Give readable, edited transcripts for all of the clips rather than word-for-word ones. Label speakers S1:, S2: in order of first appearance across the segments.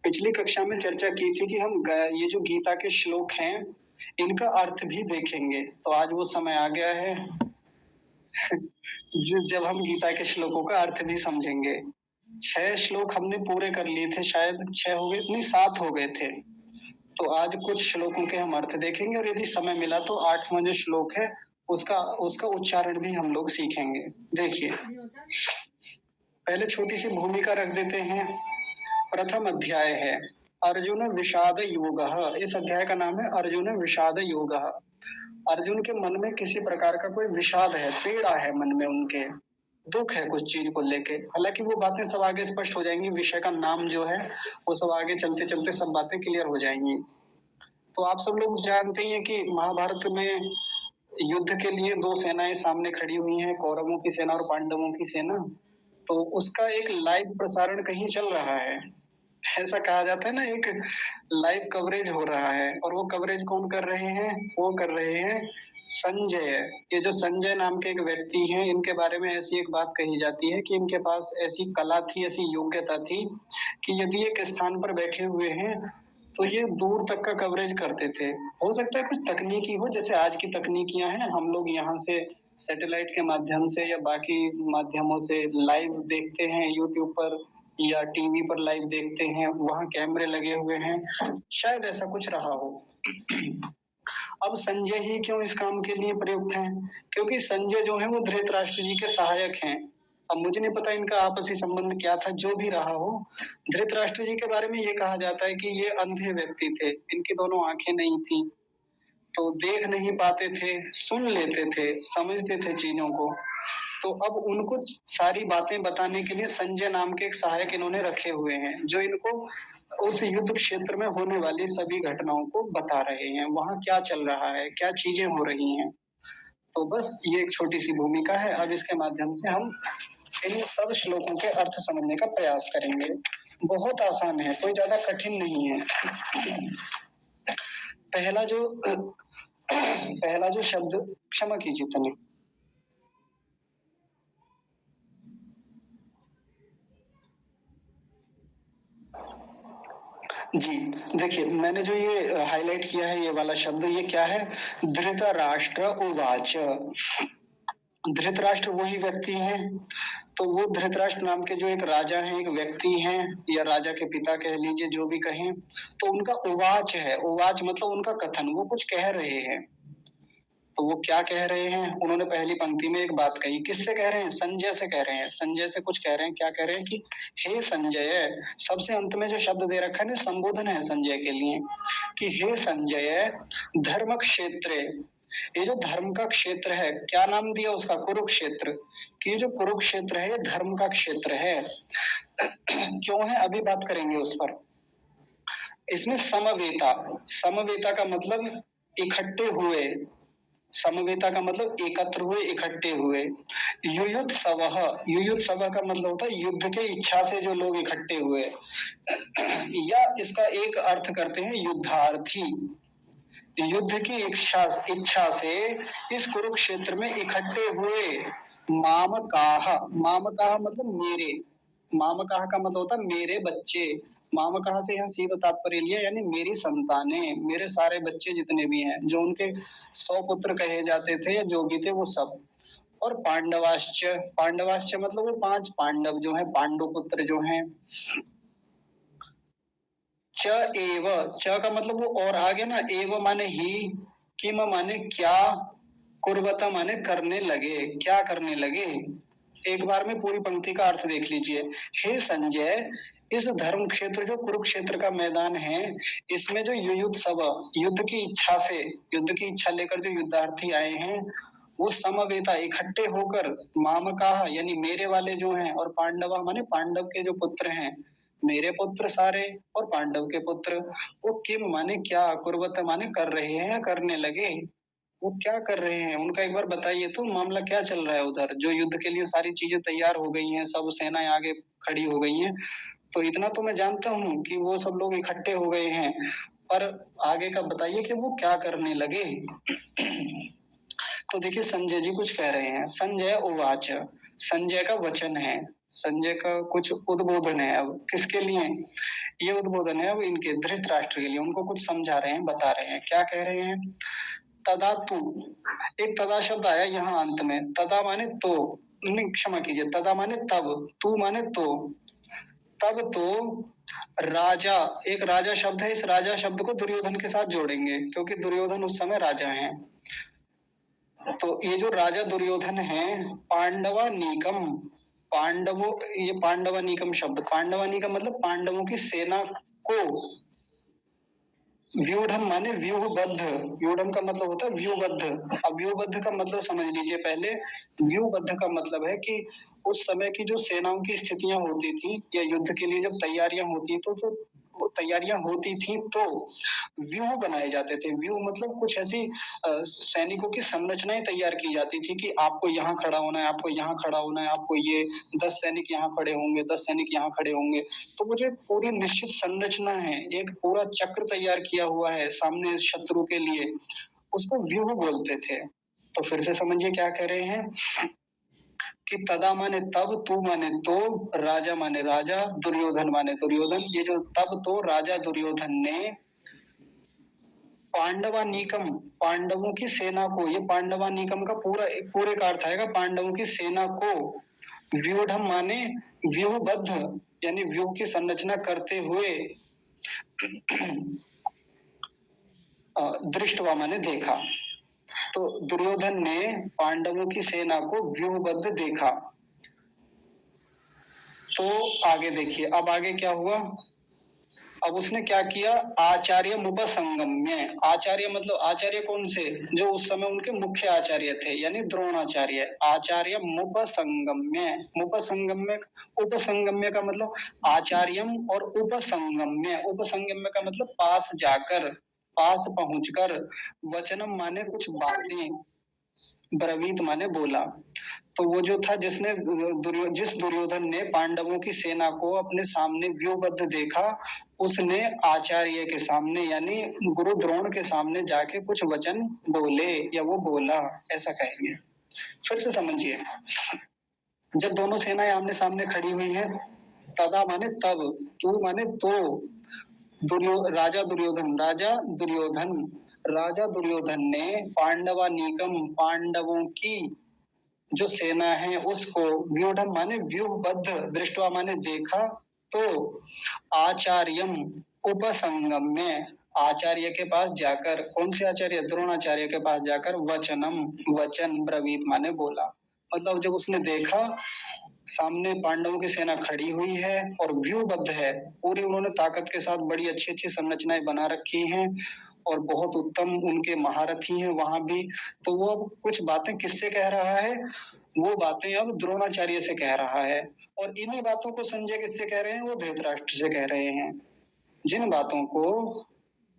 S1: पिछली कक्षा में चर्चा की थी कि हम ये जो गीता के श्लोक हैं, इनका अर्थ भी देखेंगे। तो आज वो समय आ गया है जब हम गीता के श्लोकों का अर्थ भी समझेंगे। 6 श्लोक हमने पूरे कर लिए थे, शायद 6 हो गए, नहीं 7 हो गए थे। तो आज कुछ श्लोकों के हम अर्थ देखेंगे और यदि समय मिला तो 8वां जो श्लोक है उसका उसका उच्चारण भी हम लोग सीखेंगे। देखिए, पहले छोटी सी भूमिका रख देते हैं। प्रथम अध्याय है अर्जुन विषाद योगः। इस अध्याय का नाम है अर्जुन विषाद योगः। अर्जुन के मन में किसी प्रकार का कोई विषाद है, पीड़ा है मन में, उनके दुख है कुछ चीज को लेके। हालांकि वो बातें सब आगे स्पष्ट हो जाएंगी, विषय का नाम जो है वो सब आगे चलते चलते सब बातें क्लियर हो जाएंगी। तो आप सब लोग जानते ही हैं कि महाभारत में युद्ध के लिए 2 सेनाएं सामने खड़ी हुई हैं, कौरवों की सेना और पांडवों की सेना। तो उसका एक लाइव प्रसारण कहीं चल रहा है। ऐसा कहा जाता है ना, एक लाइव कवरेज हो रहा है। और वो कवरेज कौन कर रहे हैं? वो कर रहे हैं संजय। ये जो संजय नाम के एक व्यक्ति हैं, इनके बारे में ऐसी एक बात कही जाती है कि इनके पास ऐसी कला थी, ऐसी योग्यता थी कि यदि एक स्थान पर बैठे हुए हैं तो ये दूर तक का कवरेज करते थे। हो सकता है कुछ तकनीकी हो, जैसे आज की तकनीकियां हैं, हम लोग यहाँ से सैटेलाइट के माध्यम से या बाकी माध्यमों से लाइव देखते हैं, यूट्यूब पर या टीवी पर लाइव देखते हैं, वहां कैमरे लगे हुए हैं, शायद ऐसा कुछ रहा हो। अब संजय ही क्यों इस काम के लिए प्रयुक्त हैं? क्योंकि संजय जो है वो धृतराष्ट्र जी के सहायक हैं। अब मुझे नहीं पता इनका आपसी संबंध क्या था, जो भी रहा हो। धृतराष्ट्र जी के बारे में ये कहा जाता है कि ये अंधे व्यक्ति थे, इनकी दोनों आंखें नहीं थी, तो देख नहीं पाते थे, सुन लेते थे, समझते थे चीजों को। तो अब उनको सारी बातें बताने के लिए संजय नाम के एक सहायक इन्होंने रखे हुए हैं, जो इनको उस युद्ध क्षेत्र में होने वाली सभी घटनाओं को बता रहे हैं, वहां क्या चल रहा है, क्या चीजें हो रही हैं। तो बस ये एक छोटी सी भूमिका है। अब इसके माध्यम से हम इन सब श्लोकों के अर्थ समझने का प्रयास करेंगे। बहुत आसान है, कोई ज्यादा कठिन नहीं है। पहला जो पहला जो शब्द, क्षमा कीजिए तनिक। जी, देखिए मैंने जो ये हाईलाइट किया है, ये वाला शब्द, ये क्या है? धृतराष्ट्र उवाच। धृतराष्ट्र वही व्यक्ति हैं। तो वो धृतराष्ट्र नाम के जो एक राजा हैं, एक व्यक्ति हैं, या राजा के पिता कह लीजिए, जो भी कहें, तो उनका उवाच है। उवाच मतलब उनका कथन, वो कुछ कह रहे हैं। तो वो क्या कह रहे हैं? उन्होंने पहली पंक्ति में एक बात कही। किससे कह रहे हैं? संजय से कह रहे हैं। संजय से कुछ कह रहे हैं। क्या कह रहे हैं? कि हे संजय। सबसे अंत में जो शब्द दे रखा है ना, संबोधन है संजय के लिए, कि हे संजय, धर्म क्षेत्र, ये जो धर्म का क्षेत्र है, क्या नाम दिया उसका? कुरुक्षेत्र। कि ये जो कुरुक्षेत्र है, ये धर्म का क्षेत्र है। क्यों है? अभी बात करेंगे उस पर। इसमें समवेता, समवेता का मतलब इकट्ठे हुए, समवेता का मतलब एकत्र हुए, इकट्ठे हुए। युयुत्सवः, युयुत्सवः का मतलब होता है युद्ध के इच्छा से जो लोग इकट्ठे हुए। या इसका एक अर्थ करते हैं युद्धार्थी। युद्ध की इच्छा से इस कुरुक्षेत्र में इकट्ठे हुए मामकाह। मामकाह मतलब मेरे, मामकाह का मतलब होता है मेरे बच्चे। मामकाह से यहाँ सीधा तात्पर्य लिया, यानी मेरी संतानें, मेरे सारे बच्चे जितने भी हैं, जो उनके 100 पुत्र कहे जाते थे या जो भी थे वो सब। और पांडवाश्च, पांडवाश्च मतलब वो 5 पांडव जो हैं, पांडु पुत्र जो हैं। च एव, च का मतलब वो और आगे ना, एव माने ही, किम माने क्या, कुर्वता माने करने लगे, क्या करने लगे। एक बार में पूरी पंक्ति का अर्थ देख लीजिए। हे संजय, इस धर्म क्षेत्र जो कुरुक्षेत्र का मैदान है, इसमें जो युयुत्सव, युद्ध की इच्छा से, युद्ध की इच्छा लेकर जो युद्धार्थी आए हैं, वो समवेता इकट्ठे होकर, मामकाह यानी मेरे वाले जो हैं, और पांडवा माने पांडव के जो पुत्र हैं, मेरे पुत्र सारे और पांडव के पुत्र, वो किम माने क्या, कुर्वत माने कर रहे हैं या करने लगे। वो क्या कर रहे हैं उनका एक बार बताइए तो, मामला क्या चल रहा है उधर? जो युद्ध के लिए सारी चीजें तैयार हो गई हैं, सब सेनाएं आगे खड़ी हो गई हैं, तो इतना तो मैं जानता हूँ कि वो सब लोग इकट्ठे हो गए हैं, पर आगे का बताइए कि वो क्या करने लगे। तो देखिए संजय जी कुछ कह रहे हैं। संजय उवाच, संजय का वचन है। संजय का कुछ उद्बोधन है अब किसके लिए? ये उद्बोधन है अब इनके धृतराष्ट्र के लिए, उनको कुछ समझा रहे हैं, बता रहे हैं। क्या कह रहे हैं? तदा तू, एक तदा शब्द आया यहाँ अंत में। तदा माने तो, नहीं क्षमा कीजिए, तदा माने तब, तू माने तो। तब तो राजा, एक राजा शब्द है, इस राजा शब्द को दुर्योधन के साथ जोड़ेंगे क्योंकि दुर्योधन उस समय राजा हैं। तो ये जो राजा दुर्योधन है, पांडवानीकम, पांडवों, ये पांडवानीकम शब्द, पांडवानीकम मतलब पांडवों की सेना को, व्यूढ़म माने व्यूहबद्ध, व्यूढ़म का मतलब होता है व्यूहबद्ध। अब व्यूहबद्ध का मतलब समझ लीजिए पहले। व्यूहबद्ध का मतलब है कि उस समय की जो सेनाओं की स्थितियां होती थी या युद्ध के लिए जब तैयारियां होती तो वो तैयारियां होती थी तो व्यूह बनाए जाते थे। व्यूह मतलब कुछ ऐसी सैनिकों की संरचनाएं तैयार की जाती थी कि आपको यहाँ खड़ा होना है, आपको यहाँ खड़ा होना है, आपको ये 10 सैनिक यहाँ खड़े होंगे, 10 सैनिक यहाँ खड़े होंगे। तो वो जो एक पूरी निश्चित संरचना है, एक पूरा चक्र तैयार किया हुआ है सामने शत्रु के लिए, उसको व्यूह बोलते थे। तो फिर से समझिए क्या कह रहे हैं कि तदा माने तब, तू माने तो, राजा माने राजा, दुर्योधन माने दुर्योधन। ये जो तब तो राजा दुर्योधन ने पांडवानीकम, पांडवों की सेना को, ये पांडवानीकम का पूरा पूरे का अर्थ आएगा पांडवों की सेना को, व्यूढ़म माने व्यूहबद्ध, यानी व्यूह की संरचना करते हुए, दृष्टवा माने देखा। तो दुर्योधन ने पांडवों की सेना को व्यूहबद्ध देखा। तो आगे देखिए, अब आगे क्या हुआ? अब उसने क्या किया? आचार्य मुपसंगम्य, आचार्य मतलब आचार्य कौन से? जो उस समय उनके मुख्य आचार्य थे, यानी द्रोणाचार्य। आचार्य मुपसंगम्य, मुपसंगम्य, उपसंगम्य का मतलब आचार्यम, और उपसंगम्य, उपसंगम्य का मतलब पास जाकर, पास पहुंचकर, वचनम माने कुछ बातें, ब्रवीत माने बोला। तो वो जो था जिसने जिस दुर्योधन ने पांडवों की सेना को अपने सामने व्यूहबद्ध देखा, उसने आचार्य के सामने यानी गुरु द्रोण के सामने जाके कुछ वचन बोले या वो बोला, ऐसा कहेंगे। फिर से समझिए, जब दोनों सेनाएं आमने सामने खड़ी हुई हैं, तदा माने तब, तू माने तो, राजा दुर्योधन, राजा दुर्योधन, राजा दुर्योधन ने पांडवानीकम, पांडवों की जो सेना है उसको, व्यूढ़ माने व्यूहबद्ध, दृष्टवा माने देखा, तो आचार्यम उपसंगम्य, आचार्य के पास जाकर, कौन से आचार्य? द्रोणाचार्य के पास जाकर, वचनम, वचन, ब्रवीत माने बोला। मतलब जब उसने देखा सामने पांडवों की सेना खड़ी हुई है और व्यूहबद्ध है, पूरी उन्होंने ताकत के साथ बड़ी अच्छी अच्छी संरचनाएं बना रखी हैं और बहुत उत्तम उनके महारथी हैं वहां भी, तो वो अब कुछ बातें किससे कह रहा है? वो बातें अब द्रोणाचार्य से कह रहा है। और इन्हीं बातों को संजय किससे कह रहे हैं? वो धृतराष्ट्र से कह रहे हैं। जिन बातों को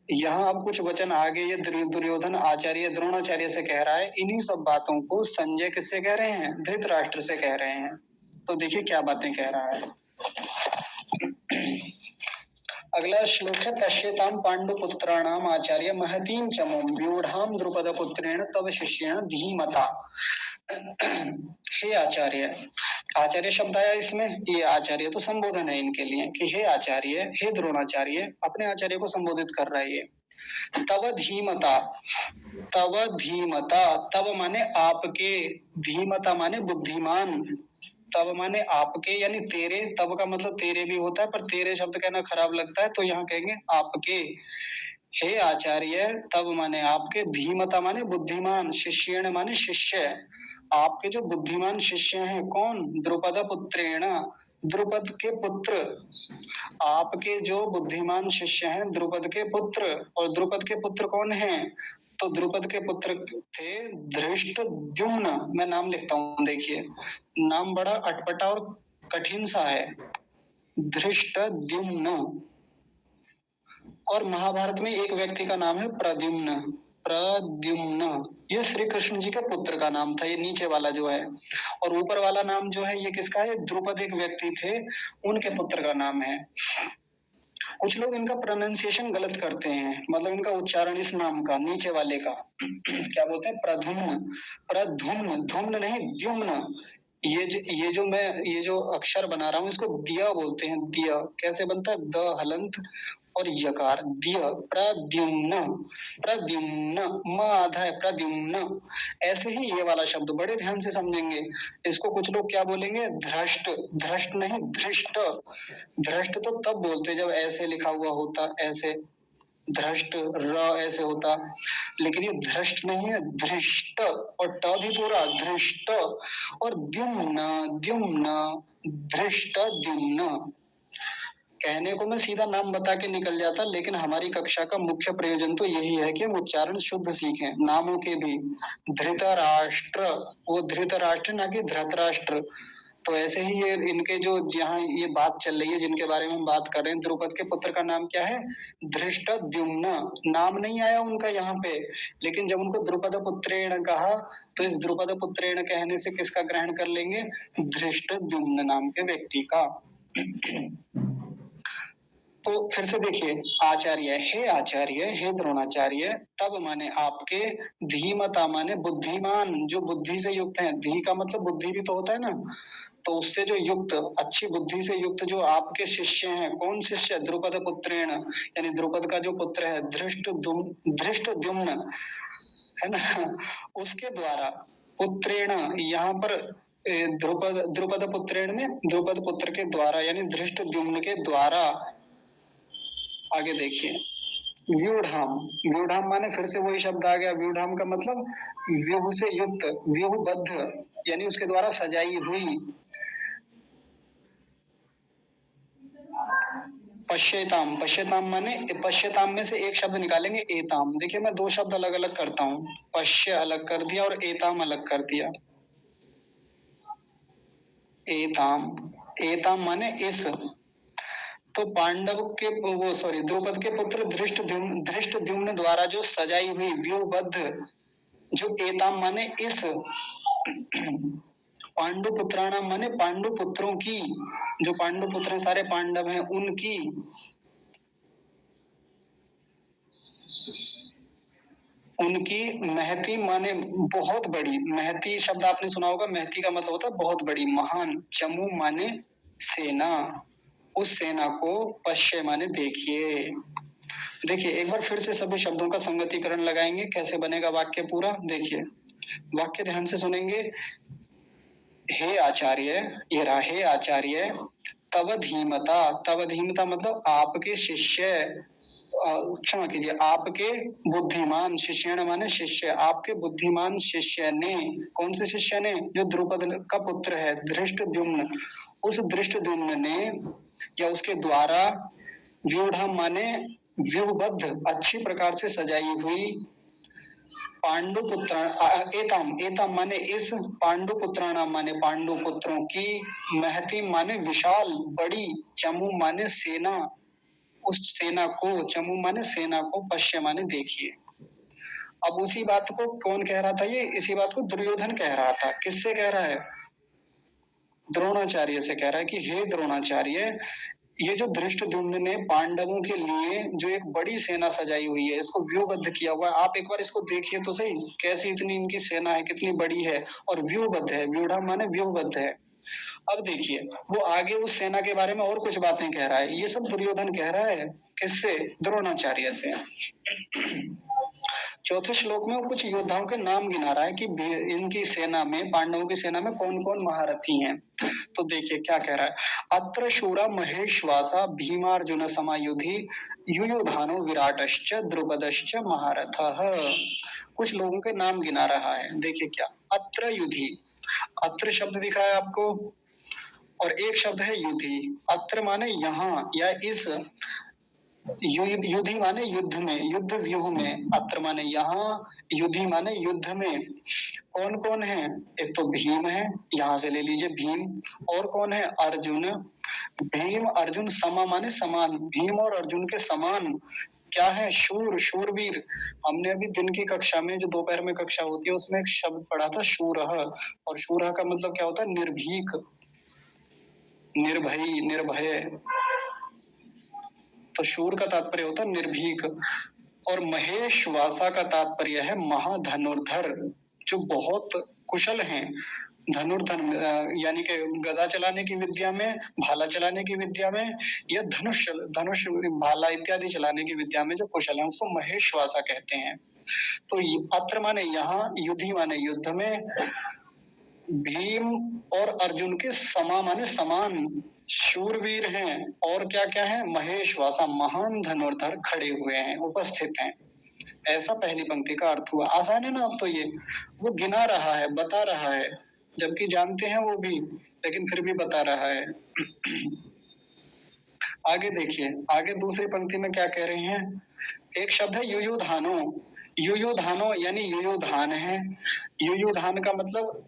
S1: यहाँ अब कुछ वचन आगे ये दुर्योधन आचार्य द्रोणाचार्य से कह रहा है, इन्हीं सब बातों को संजय किससे कह रहे हैं? धृतराष्ट्र से कह रहे हैं। तो देखिए क्या बातें कह रहा है। अगला श्लोक है, पश्यताम पांडुपुत्राणाम आचार्य महतीम चमोम व्यूढ़ाम द्रुपद पुत्रेण तव शिष्येण धीमता। हे आचार्य, आचार्य शब्द आया इसमें, ये आचार्य तो संबोधन है इनके लिए कि हे आचार्य, हे द्रोणाचार्य, अपने आचार्य को संबोधित कर रहा है ये। तव धीमता, तव धीमता, तव माने आपके, धीमता माने बुद्धिमान, तब माने आपके यानी तेरे, तब का मतलब तेरे भी होता है पर तेरे शब्द कहना खराब लगता है तो यहाँ कहेंगे आपके। हे आचार्य, तब माने आपके, धीमता माने बुद्धिमान, शिष्येण माने शिष्य, आपके जो बुद्धिमान शिष्य हैं, कौन? द्रुपद पुत्रेण, द्रुपद के पुत्र, आपके जो बुद्धिमान शिष्य हैं द्रुपद के पुत्र। और द्रुपद के पुत्र कौन हैं? तो द्रुपद के पुत्र थे धृष्टद्युम्न। मैं नाम लिखता हूँ, देखिए नाम बड़ा अटपटा और कठिन सा है, धृष्टद्युम्न। और महाभारत में एक व्यक्ति का नाम है प्रद्युम्न, प्रद्युम्न, ये श्री कृष्ण जी के पुत्र का नाम था, ये नीचे वाला जो है। और ऊपर वाला नाम जो है ये किसका है? द्रुपद एक व्यक्ति थे, उनके पुत्र का नाम है। कुछ लोग इनका प्रोनाउंसिएशन गलत करते हैं, मतलब इनका उच्चारण इस नाम का, नीचे वाले का क्या बोलते हैं? प्रधुम्न, प्रधुम्न, धुम्न नहीं द्युम्न, ये जो अक्षर बना रहा हूँ इसको दिया बोलते हैं। दिया कैसे बनता है? द हलंत और यकार, दिया। प्रद्युम्न, प्रद्युम्न, म आधा है, प्रद्युम्न। ऐसे ही ये वाला शब्द बड़े ध्यान से समझेंगे। इसको कुछ लोग क्या बोलेंगे? धृष्ट, धृष्ट नहीं धृष्ट। धृष्ट तो तब बोलते जब ऐसे लिखा हुआ होता, ऐसे धृष्ट, र ऐसे होता। लेकिन ये धृष्ट नहीं है, धृष्ट, और ट भी पूरा धृष्ट। और द्युम्न, द्युम्न, धृष्ट द्युम्न। कहने को मैं सीधा नाम बता के निकल जाता, लेकिन हमारी कक्षा का मुख्य प्रयोजन तो यही है कि हम उच्चारण शुद्ध सीखें नामों के भी। धृतराष्ट्र, वो धृतराष्ट्र ना कि धृतराष्ट्र। तो ऐसे ही ये इनके जो जहाँ ये बात चल रही है, जिनके बारे में हम बात कर रहे हैं, द्रुपद के पुत्र का नाम क्या है? धृष्टद्युम्न। नाम नहीं आया उनका यहाँ पे, लेकिन जब उनको द्रुपद पुत्रेण कहा तो इस द्रुपद पुत्रेण कहने से किसका ग्रहण कर लेंगे? धृष्टद्युम्न नाम के व्यक्ति का। तो फिर से देखिए, आचार्य, हे आचार्य, हे द्रोणाचार्य, तब माने आपके, धीमता माने बुद्धिमान, जो बुद्धि से युक्त हैं। धी का मतलब बुद्धि भी तो होता है ना, तो उससे जो युक्त, अच्छी बुद्धि से युक्त जो आपके शिष्य हैं। कौन शिष्य? द्रुपद पुत्रेण, यानी द्रुपद का जो पुत्र है धृष्टद्युम्न, है ना, उसके द्वारा। पुत्रेण यहाँ पर द्रुपद, द्रुपद पुत्रेण में द्रुपद पुत्र के द्वारा, यानी धृष्टद्युम्न के द्वारा। आगे देखिए, व्यूढ़ाम, व्यूढ़ाम माने फिर से वही शब्द आ गया। व्यूढ़ाम का मतलब व्यूह से युक्त, व्यूहबद्ध, यानी उसके द्वारा सजाई हुई। पश्येताम, पश्येताम माने, पश्येताम में से एक शब्द निकालेंगे, एताम। देखिए मैं दो शब्द अलग अलग करता हूँ, पश्य अलग कर दिया और एताम अलग कर दिया। एताम, एताम माने इस। तो पांडव के वो सॉरी द्रुपद के पुत्र धृष्टद्युम्न द्वारा जो सजाई हुई व्यूहबद्ध, जो एताम माने इस, पांडु पुत्राणाम माने पांडु पुत्रों की, जो पांडु पुत्र हैं सारे पांडव हैं उनकी, उनकी महती माने बहुत बड़ी। महती शब्द आपने सुना होगा, महती का मतलब होता है बहुत बड़ी, महान। चमू माने सेना, उस सेना को। पश्य माने देखिए। देखिए एक बार फिर से सभी शब्दों का संगतिकरण लगाएंगे, कैसे बनेगा वाक्य पूरा। देखिए वाक्य ध्यान से सुनेंगे। हे आचार्य, ये रहा, हे आचार्य, तव धीमता, तव धीमता मतलब आपके शिष्य, क्षमा कीजिए, आपके बुद्धिमान, शिष्य माने शिष्य, आपके बुद्धिमान शिष्य ने। कौन से शिष्य ने? जो द्रुपद का पुत्र है धृष्टद्युम्न, उस धृष्टद्युम्न ने या उसके द्वारा, व्यूढ़ माने व्यूहबद्ध, अच्छी प्रकार से सजाई हुई, पांडु पुत्र, एताम, एताम माने इस, पांडु पुत्राणाम माने पांडु पुत्रों की, महती माने विशाल बड़ी, चमू माने सेना, उस सेना को, चमू माने सेना को, पश्य माने देखिए। अब उसी बात को कौन कह रहा था? ये इसी बात को दुर्योधन कह रहा था। किससे कह रहा है? द्रोणाचार्य से कह रहा है कि हे द्रोणाचार्य, ये जो धृष्टद्युम्न ने पांडवों के लिए जो एक बड़ी सेना सजाई हुई है, इसको व्यूहबद्ध किया हुआ है, आप एक बार इसको देखिए तो सही, कैसी इतनी इनकी सेना है, कितनी बड़ी है और व्यूहबद्ध है। व्यूढ़ माने व्यूहबद्ध है। अब देखिए वो आगे उस सेना के बारे में और कुछ बातें कह रहा है। ये सब दुर्योधन कह रहा है, किससे? द्रोणाचार्य से। चौथे श्लोक में वो कुछ योद्धाओं के नाम गिना रहा है कि इनकी सेना में, पांडवों की सेना में कौन कौन महारथी हैं। तो देखिए क्या कह रहा है। अत्र शूरा महेश्वासा भीमार्जुन समायुधि युयुधानो विराटश्च द्रुपदश्च महारथः। कुछ लोगों के नाम गिना रहा है। देखिए क्या, अत्र युधि, अत्र शब्द दिख रहा है आपको, और एक शब्द है युधि। अत्र माने यहाँ या इस, युधि माने युद्ध में, युद्ध व्यूह में, अत्र माने यहाँ, युधि माने युद्ध में। कौन कौन है? एक तो भीम है, यहाँ से ले लीजिए भीम, और कौन है? अर्जुन। भीम अर्जुन, समा माने समान, भीम और अर्जुन के समान। क्या है? शूर, शूरवीर। हमने अभी दिन की कक्षा में, जो दोपहर में कक्षा होती है, उसमें एक शब्द पढ़ा था शूरः, और शूरः का मतलब क्या होता है? निर्भीक, निर्भयी, निर्भय। तो शूर का तात्पर्य होता है निर्भीक। और महेशवासा का तात्पर्य है महाधनुर्धर, जो बहुत कुशल हैं। धनुर्धन यानी कि गदा चलाने की विद्या में, भाला चलाने की विद्या में, या धनुष धनुष भाला इत्यादि चलाने की विद्या में जो कुशल है उसको महेश्वासा कहते हैं। तो अत्र माने यहाँ, युद्धि माने युद्ध में, भीम और अर्जुन के समा माने समान शूरवीर हैं, और क्या क्या है, महेश्वासा महान धनुर्धर खड़े हुए हैं, उपस्थित हैं। ऐसा पहली पंक्ति का अर्थ हुआ। आसान है ना अब तो ये, वो गिना रहा है, बता रहा है, जबकि जानते हैं वो भी, लेकिन फिर भी बता रहा है। आगे देखिए, आगे दूसरी पंक्ति में क्या कह रहे हैं। एक शब्द है युयुधानो। युयुधानो यानी युयुधान है। युयुधान का मतलब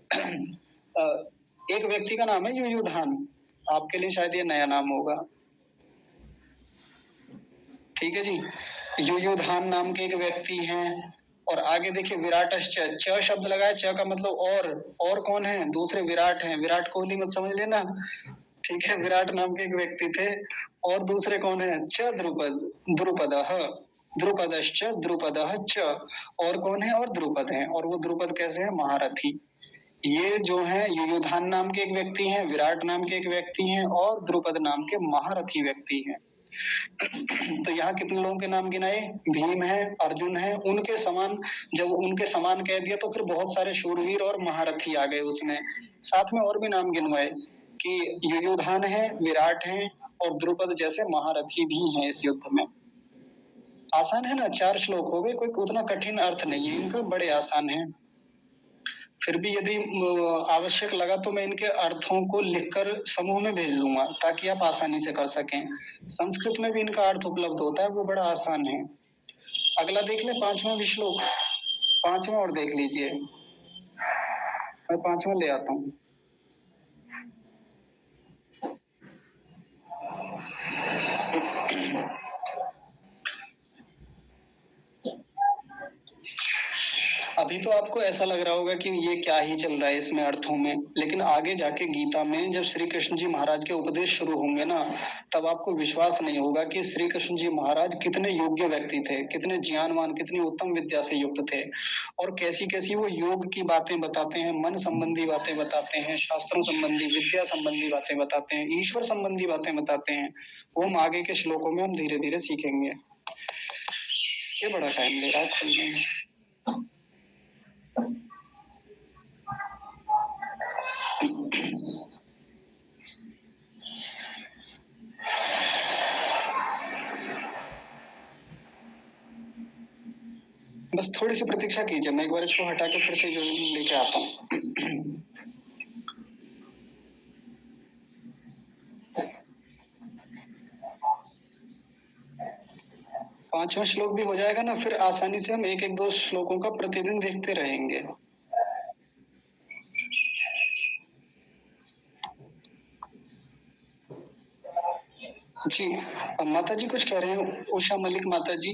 S1: एक व्यक्ति का नाम है युयुधान। आपके लिए शायद ये नया नाम होगा। ठीक है जी, युयुधान नाम के एक व्यक्ति हैं। और आगे देखिए विराटश्च, च शब्द लगाया, च का मतलब और कौन है, दूसरे विराट हैं। विराट कोहली मत समझ लेना, ठीक है, विराट नाम के एक व्यक्ति थे। और दूसरे कौन है, च द्रुपद, द्रुपदः, द्रुपदश्च द्रुपदः च, और कौन है, और द्रुपद है। और वो द्रुपद कैसे है, महारथी। ये जो है युयुधान नाम के एक व्यक्ति हैं, विराट नाम के एक व्यक्ति हैं, और द्रुपद नाम के महारथी व्यक्ति हैं। तो यहाँ कितने लोगों के नाम गिनाए, भीम है, अर्जुन है, उनके समान। जब उनके समान कह दिया तो फिर बहुत सारे शूरवीर और महारथी आ गए उसमें। साथ में और भी नाम गिनवाए कि युयुधान है, विराट है, और द्रुपद जैसे महारथी भी हैं इस युद्ध में। आसान है ना, 4 श्लोक हो गए, कोई उतना कठिन अर्थ नहीं है इनका, बड़े आसान है। फिर भी यदि आवश्यक लगा तो मैं इनके अर्थों को लिखकर समूह में भेज दूंगा, ताकि आप आसानी से कर सकें। संस्कृत में भी इनका अर्थ उपलब्ध होता है, वो बड़ा आसान है। अगला देख ले, 5वां भी श्लोक, 5वां और देख लीजिए। मैं 5वां ले आता हूँ। अभी तो आपको ऐसा लग रहा होगा कि ये क्या ही चल रहा है इसमें अर्थों में, लेकिन आगे जाके गीता में जब श्री कृष्ण जी महाराज के उपदेश शुरू होंगे ना, तब आपको विश्वास नहीं होगा कि श्री कृष्ण जी महाराज कितने योग्य व्यक्ति थे, कितने ज्ञानवान, कितनी उत्तम विद्या से युक्त थे, और कैसी कैसी वो योग की बातें बताते हैं, मन संबंधी बातें बताते हैं, शास्त्रों संबंधी, विद्या संबंधी बातें बताते हैं, ईश्वर संबंधी बातें बताते हैं। वो हम आगे के श्लोकों में हम धीरे धीरे सीखेंगे। ये बड़ा टाइम ले रहा है खुलने में। बस थोड़ी सी प्रतीक्षा कीजिए, मैं एक बार इसको हटा के फिर से जो लेके आता हूँ। 5वां श्लोक भी हो जाएगा ना, फिर आसानी से हम एक एक 2 श्लोकों का प्रतिदिन देखते रहेंगे। जी, माता जी कुछ कह रहे हैं, उषा मलिक माता जी,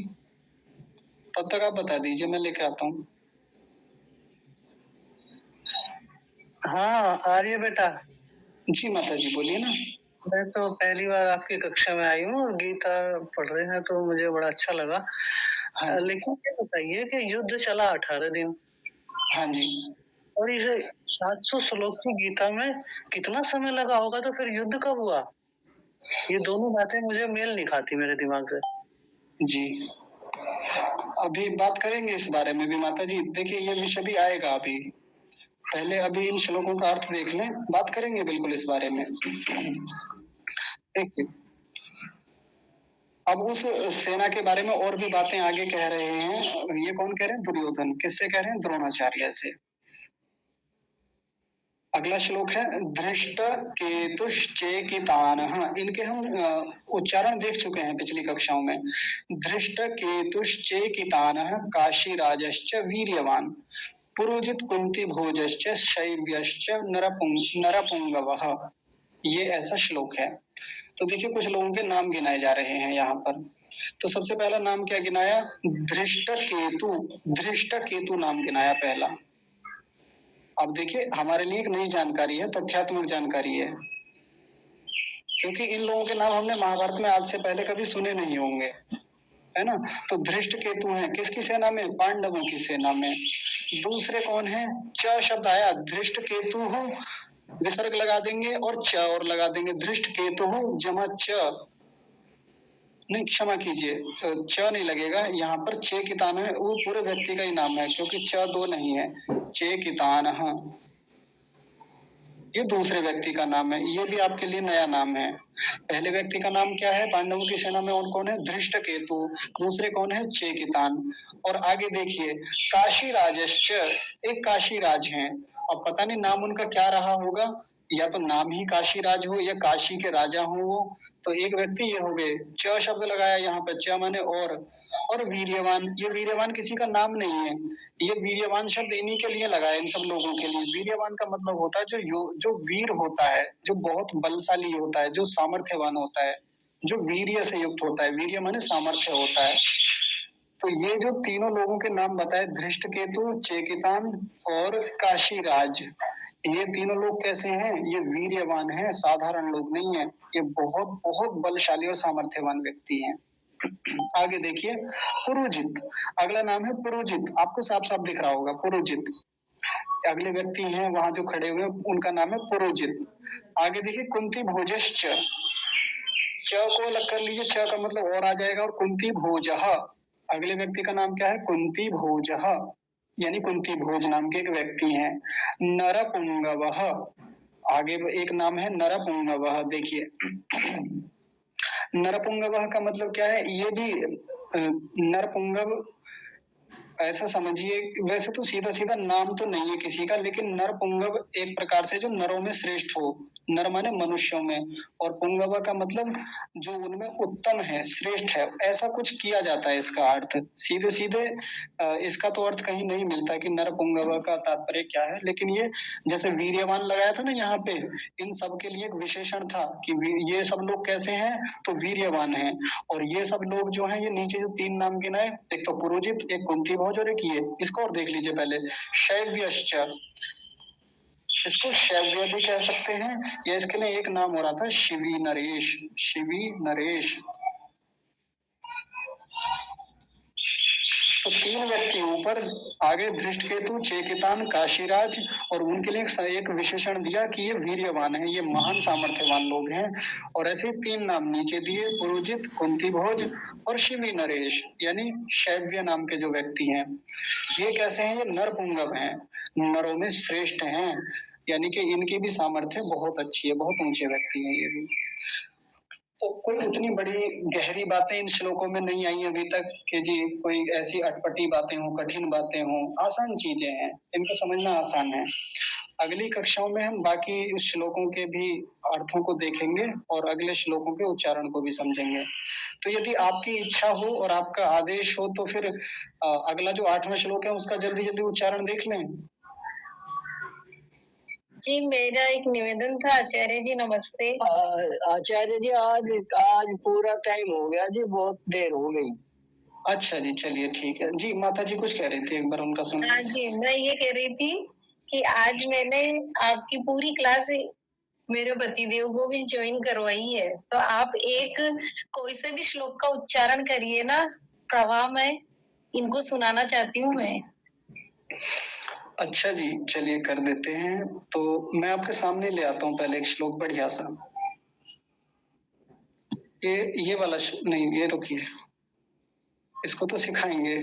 S1: तब तक आप बता दीजिए, मैं लेके आता हूँ।
S2: हाँ आर्य बेटा।
S1: जी माता जी बोलिए ना।
S2: मैं तो पहली बार आपकी कक्षा में आई हूँ और गीता पढ़ रहे हैं तो मुझे बड़ा अच्छा लगा।
S1: हाँ।
S2: लेकिन ये बताइए कि युद्ध चला 18 दिन।
S1: हाँ जी।
S2: और इसे 700 श्लोक की गीता में कितना समय लगा होगा, तो फिर युद्ध कब हुआ? ये दोनों बातें मुझे मेल नहीं खाती मेरे दिमाग से।
S1: जी, अभी बात करेंगे इस बारे में भी माता जी। देखिए ये विषय भी आएगा अभी, पहले अभी इन श्लोकों का अर्थ देख लें, बात करेंगे बिल्कुल इस बारे में। देखिए, अब उस सेना के बारे में और भी बातें आगे कह रहे हैं। ये कौन कह रहे हैं, दुर्योधन। किससे कह रहे हैं, द्रोणाचार्य से। अगला श्लोक है धृष्ट केतुश्चेकितानः। इनके हम उच्चारण देख चुके हैं पिछली कक्षाओं में। धृष्ट केतुश्चेकितानः काशीराजश्च वीर्यवान पुरोजित कुंती भोजश्च शैव्यश्च नरपुंगवः। ये ऐसा श्लोक है। तो देखिए कुछ लोगों के नाम गिनाए जा रहे हैं यहाँ पर। तो सबसे पहला नाम क्या गिनाया, धृष्ट केतु। धृष्ट केतु नाम गिनाया पहला। अब देखिए हमारे लिए एक नई जानकारी है, तथ्यात्मक जानकारी है, क्योंकि इन लोगों के नाम हमने महाभारत में आज से पहले कभी सुने नहीं होंगे। है ना। तो धृष्ट केतु है किसकी सेना में? पांडवों की सेना में। दूसरे कौन है? च शब्द आया, धृष्ट केतु हो, विसर्ग लगा देंगे और च और लगा देंगे, धृष्ट केतु हो जमा च, नहीं क्षमा कीजिए, च नहीं लगेगा यहाँ पर, चेकितान है, वो पूरे व्यक्ति का ही नाम है क्योंकि च दो नहीं है, चेकितान, हाँ ये दूसरे व्यक्ति का नाम है, ये भी आपके लिए नया नाम है। पहले व्यक्ति का नाम क्या है पांडवों की सेना में, और कौन है? धृष्ट केतु। दूसरे कौन है? चेकितान। और आगे देखिए, काशी राजश्च, एक काशी राज हैं। अब पता नहीं नाम उनका क्या रहा होगा, या तो नाम ही काशी राज हो या काशी के राजा हो वो। तो एक व्यक्ति ये हो गए, च शब्द लगाया यहाँ पे, च माने और वीर्यवान, ये वीर्यवान किसी का नाम नहीं है, ये वीर्यवान शब्द इन्हीं के लिए लगाया, इन सब लोगों के लिए। वीर्यवान का मतलब होता है जो वीर होता है, जो बहुत बलशाली होता है, जो सामर्थ्यवान होता है, जो वीर्य से युक्त होता है, वीर्य माने सामर्थ्य होता है। तो ये जो तीनों लोगों के नाम बताए, धृष्टकेतु, चेकितान और काशीराज, ये तीनों लोग कैसे हैं? ये वीर्यवान हैं, साधारण लोग नहीं है, ये बहुत बहुत बलशाली और सामर्थ्यवान व्यक्ति हैं। आगे देखिए, पुरोजित, अगला नाम है पुरोजित, आपको साफ साफ दिख रहा होगा पुरोजित। अगले व्यक्ति हैं वहां जो खड़े हुए हैं, उनका नाम है पुरोजित। आगे देखिए, कुंती भोजश्च, च को अलग कर लीजिए, च का मतलब और आ जाएगा, और कुंती भोजः, अगले व्यक्ति का नाम क्या है? कुंती भोजः, यानी कुंती भोज नाम के एक व्यक्ति हैं। नरपुंगवः, आगे एक नाम है नरपुंगवः, देखिए नरपुंगवः का मतलब क्या है? ये भी नरपुंगव ऐसा समझिए, वैसे तो सीधा सीधा नाम तो नहीं है किसी का, लेकिन नरपुंगव एक प्रकार से जो नरों में श्रेष्ठ हो, नर माने मनुष्यों में, और पुंगव का मतलब जो उनमें उत्तम है, श्रेष्ठ है, ऐसा कुछ किया जाता है इसका अर्थ। सीधे सीधे इसका तो अर्थ कहीं नहीं मिलता कि नर पुंगव का तात्पर्य क्या है, लेकिन ये जैसे वीर्यवान लगाया था ना यहाँ पे, इन सब के लिए एक विशेषण था कि ये सब लोग कैसे हैं? तो वीर्यवान हैं। और ये सब लोग जो हैं, ये नीचे जो तीन नाम गिनाए, एक तो पुरोजित, एक कुंती भोज और एक ये, इसको और देख लीजिए पहले, शैव्यश्च, इसको शैव्य भी कह सकते हैं, या इसके लिए एक नाम हो रहा था शिवी नरेश, शिवी नरेश। तो तीन व्यक्ति ऊपर, आगे धृष्टकेतु, चेकितान, काशीराज, और उनके लिए एक विशेषण दिया कि ये वीर्यवान है, ये महान सामर्थ्यवान लोग हैं। और ऐसे तीन नाम नीचे दिए, पुरोजित, कुंती भोज और शिवी नरेश, यानी शैव्य नाम के जो व्यक्ति हैं। ये कैसे हैं? ये नरपुंगव हैं, नरों में श्रेष्ठ हैं, यानी कि इनकी भी सामर्थ्य बहुत अच्छी है, बहुत ऊंचे व्यक्ति हैं ये भी। तो कोई उतनी बड़ी गहरी बातें इन श्लोकों में नहीं आई अभी तक कि जी कोई ऐसी अटपटी बातें हो, कठिन बातें हो, आसान चीजें हैं, इनको समझना आसान है। अगली कक्षाओं में हम बाकी श्लोकों के भी अर्थों को देखेंगे और अगले श्लोकों के उच्चारण को भी समझेंगे। तो यदि आपकी इच्छा हो और आपका आदेश हो तो फिर अगला जो 8वां श्लोक है उसका जल्दी जल्दी उच्चारण देख लें।
S3: जी मेरा एक निवेदन था आचार्य जी, नमस्ते।
S4: आचार्य जी आज पूरा टाइम हो गया जी, बहुत देर हो गई।
S1: अच्छा जी, चलिए ठीक है जी। माता जी कुछ कह रही थी, एक बार उनका सुन।
S3: हाँ जी, मैं ये कह रही थी कि आज मैंने आपकी पूरी क्लास मेरे पतिदेव को भी ज्वाइन करवाई है, तो आप एक कोई से भी श्लोक का उच्चारण करिए ना, प्रवाह में इनको सुनाना चाहती हूँ मैं।
S1: अच्छा जी, चलिए कर देते हैं। तो मैं आपके सामने ले आता हूँ पहले एक श्लोक बढ़िया सा। ये वाला नहीं, ये रुकिए, इसको तो सिखाएंगे।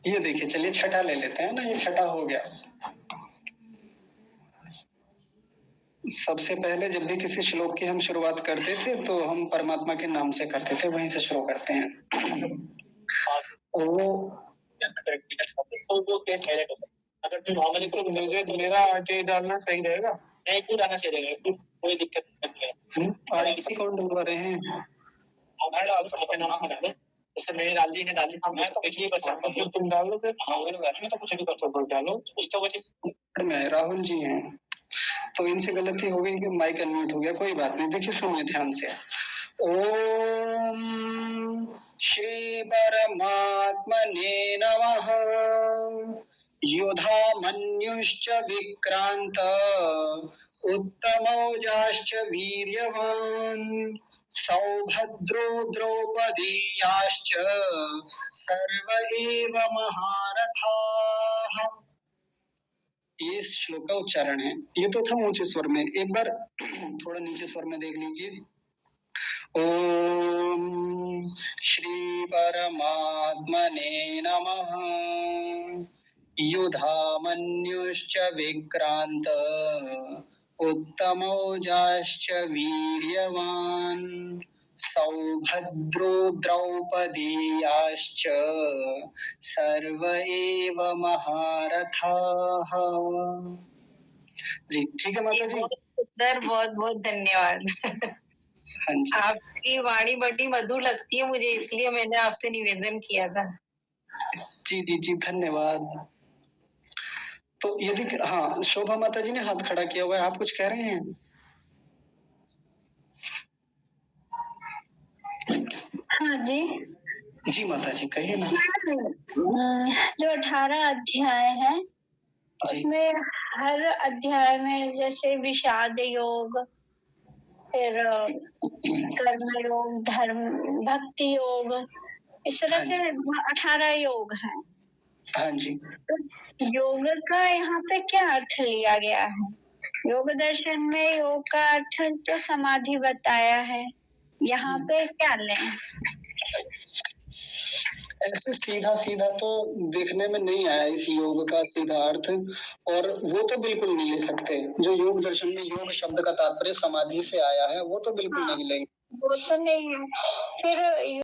S1: ये देखिए, चलिए छठा ले लेते हैं ना, ये छठा हो गया। सबसे पहले जब भी किसी श्लोक की हम शुरुआत करते थे तो हम परमात्मा के नाम से करते थे, वहीं से शुरू करते हैं। वो केस डायरेक्ट होता है। अगर तुम नॉर्मली तो मुझे मेरा आके डालना सही रहेगा, नहीं तू डालना सही रहेगा, कोई दिक्कत नहीं है। आईसी कौन डलवा रहे हैं? हमारे डाल सकते नाम से डालो, जैसे मैंने डाल दी है, डाल दी, मैं तो कुछ नहीं कर सकता, फिर तुम डाल लो, फिर हाँ मैं तो कुछ नहीं कर सकता, डालो उसका वजह। मैं राहुल जी हैं, तो इनसे गलती हो गई कि माइक अनम्यूट हो गया, कोई बात नहीं। देखिए सुनिए ध्यान से। ओम श्री परमात्मने नमः। युधा मन्युश्च विक्रांत उत्तमौजाश्च वीर्यवान् सौभद्रो द्रौपदीयाश्च सर्व एव महारथाः। ये श्लोक का उच्चारण है। ये तो था ऊंचे स्वर में, एक बार थोड़ा नीचे स्वर में देख लीजिए। ओम श्री परमात्मने नमः। युधामन्युश्च विक्रांत उत्तमौजाश्च वीर्यवान् सौभद्रो द्रौपदीयाश्च सर्व एव महारथाः। जी ठीक है माता जी।
S3: सर बहुत बहुत धन्यवाद।
S1: हाँ जी,
S3: आपकी वाणी बड़ी मधुर लगती है मुझे, इसलिए मैंने आपसे निवेदन किया था।
S1: जी जी जी धन्यवाद। तो यदि हाँ, शोभा माता जी ने हाथ खड़ा किया हुआ है, आप कुछ कह रहे हैं?
S5: हाँ जी।
S1: जी माता जी कहिए ना।
S5: जो 18 अध्याय है
S1: जी
S5: उसमें हर अध्याय में जैसे विषाद योग, फिर कर्म योग, धर्म भक्ति योग, इस तरह से 18 योग हैं।
S1: हाँ जी,
S5: तो योग का यहाँ पे क्या अर्थ लिया गया है? योग दर्शन में योग का अर्थ तो समाधि बताया है, यहाँ पे क्या लें?
S1: ऐसे सीधा सीधा तो देखने में नहीं आया इस योग का सीधा अर्थ, और वो तो बिल्कुल नहीं ले सकते। जो योग दर्शन में योग शब्द का तात्पर्य समाधि से आया है, वो तो बिल्कुल नहीं लेंगे।
S5: वो तो नहीं है। फिर